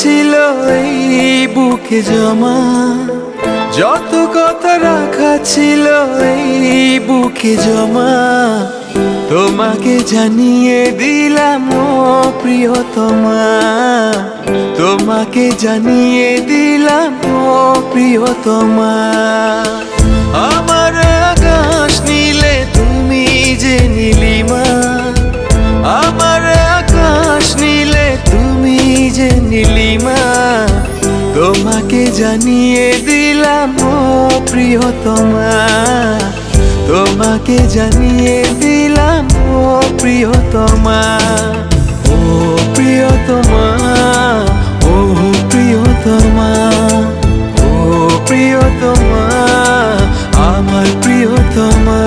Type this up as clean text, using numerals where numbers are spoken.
ছিল এই বুকে জমা, যত কথা রাখা ছিল এই বুকে জমা, তোমাকে জানিয়ে দিলাম ও প্রিয়তমা, তোমাকে জানিয়ে দিলাম ও প্রিয়তমা। আমার আকাশ নীলে তুমি যে নীলিমা, আমার আকাশ নীলে তুমি যে নীলিমা, তোমাকে জানিয়ে দিলাম ও প্রিয়তমা, তোমাকে জানিয়ে দিলাম ও প্রিয়তমা। ও প্রিয়তমা, ও প্রিয়তমা, ও প্রিয়তমা, আমার প্রিয়তমা।